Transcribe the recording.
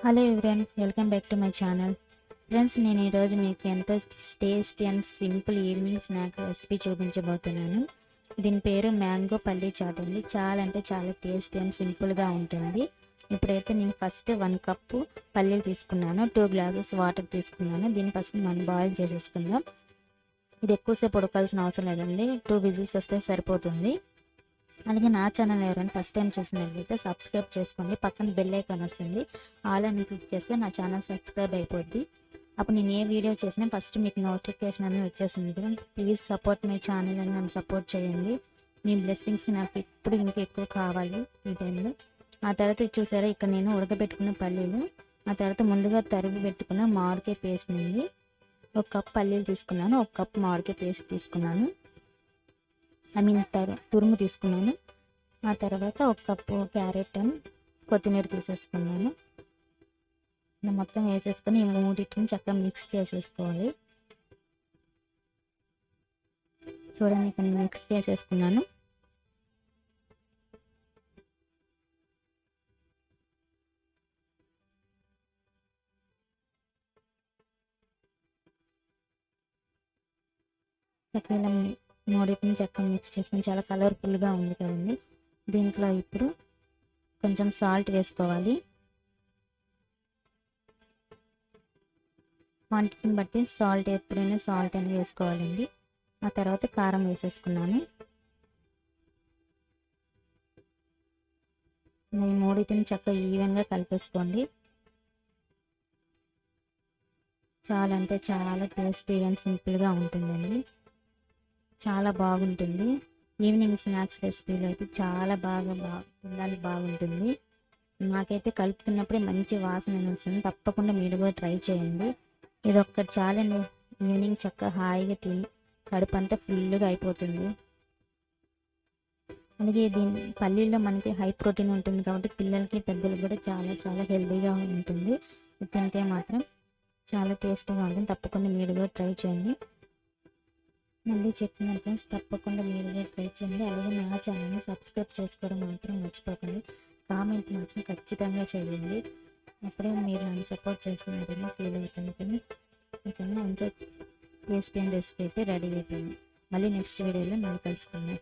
Hello everyone, welcome back to my channel. Friends, నేను ఈరోజు మీకు ఎంతో tasty and simple evening snack recipe చూపించబోతున్నాను. దీని పేరు మ్యాంగో పల్లీ చాట్ అండి. చాలా అంటే చాలా టేస్టీ అండ్ సింపుల్గా ఉంటుంది. ఇప్పుడైతే నేను ఫస్ట్ 1 కప్పు పల్లీలు తీసుకున్నాను, 2 గ్లాసెస్ వాటర్ తీసుకున్నాను. దీన్ని ఫస్ట్ మనం బాయిల్ చేసేసుకుందాం. ఇది ఎక్కువసేపు ఉడకాల్సిన అవసరం లేదండి, 2 విజిల్స్ వస్తే సరిపోతుంది. అలాగే నా ఛానల్ ఎవరైనా ఫస్ట్ టైం చూసినట్లయితే సబ్స్క్రైబ్ చేసుకోండి. పక్కన బెల్ ఐకాన్ వస్తుంది, ఆల్ అని క్లిక్ చేస్తే నా ఛానల్ సబ్స్క్రైబ్ అయిపోద్ది. అప్పుడు నేను ఏ వీడియో చేసినా ఫస్ట్ మీకు నోటిఫికేషన్ అనేది వచ్చేసింది కదా. ప్లీజ్ సపోర్ట్ మై ఛానల్ అని నన్ను సపోర్ట్ చేయండి. మీ బ్లెస్సింగ్స్ నాకు ఇప్పుడు ఇంకా ఎక్కువ కావాలి ఈ టైంలో. ఆ తర్వాత చూసారా, ఇక్కడ నేను ఉడకబెట్టుకున్న పల్లీలు, ఆ తర్వాత ముందుగా తరిగి పెట్టుకున్న మామిడికాయ పేస్ట్ నుండి 1 కప్ పల్లీలు తీసుకున్నాను, 1 కప్ మామిడికాయ పేస్ట్ తీసుకున్నాను, తురుము తీసుకున్నాను. ఆ తర్వాత 1 కప్పు క్యారెట్ అండ్ కొత్తిమీర తీసేసుకున్నాను. ఇలా మొత్తం వేసేసుకొని ఈ మూడింటిని చక్కగా మిక్స్ చేసేసుకోవాలి. చూడండి, ఇక్కడ నేను మిక్స్ చేసేసుకున్నాను. చక్కగా ఇలా మూడింటిని చక్కగా మిక్స్ చేసుకొని చాలా కలర్ఫుల్గా ఉంది కదండి. దీంట్లో ఇప్పుడు కొంచెం సాల్ట్ వేసుకోవాలి. క్వాంటిటీని బట్టి సాల్ట్ ఎప్పుడైనా సాల్ట్ అని వేసుకోవాలండి. ఆ తర్వాత కారం వేసేసుకున్నాను. ఈ మూడింటిని చక్కగా ఈవెన్గా కలిపేసుకోండి. చాలా అంటే చాలా టేస్టీగా అండ్ సింపుల్గా ఉంటుందండి. చాలా బాగుంటుంది. ఈవినింగ్ స్నాక్స్ రెసిపీలో అయితే చాలా తినడానికి బాగుంటుంది. నాకైతే కలుపుతున్నప్పుడే మంచి వాసన వస్తుంది. తప్పకుండా మీరు కూడా ట్రై చేయండి. ఇది ఒక్కటి చాలండి, ఈవినింగ్ చక్కగా హాయిగా తిని కడుపు అంతా ఫుల్గా అయిపోతుంది. అలాగే దీని పల్లీల్లో మనకి హై ప్రోటీన్ ఉంటుంది కాబట్టి పిల్లలకి పెద్దలకు కూడా చాలా చాలా హెల్తీగా ఉంటుంది. తింటే మాత్రం చాలా టేస్టీగా ఉంటుంది. తప్పకుండా మీరు కూడా ట్రై చేయండి. మళ్ళీ చెప్తున్నాను ఫ్రెండ్స్, తప్పకుండా మీరు కూడా ట్రై చేయండి. అలాగే నా ఛానల్ని సబ్స్క్రైబ్ చేసుకోవడం మాత్రం మర్చిపోకండి. కామెంట్ మాత్రం ఖచ్చితంగా చేయండి. అప్పుడే మీరు నన్ను సపోర్ట్ చేస్తున్నారని ఫీల్ అవుతుంది ఫ్రెండ్స్. ఓకేనా, అంతే టేస్టీ అండ్ రెసిపీ అయితే రెడీ అయిపోయింది. మళ్ళీ నెక్స్ట్ వీడియోలో మళ్ళీ కలుసుకుందాం.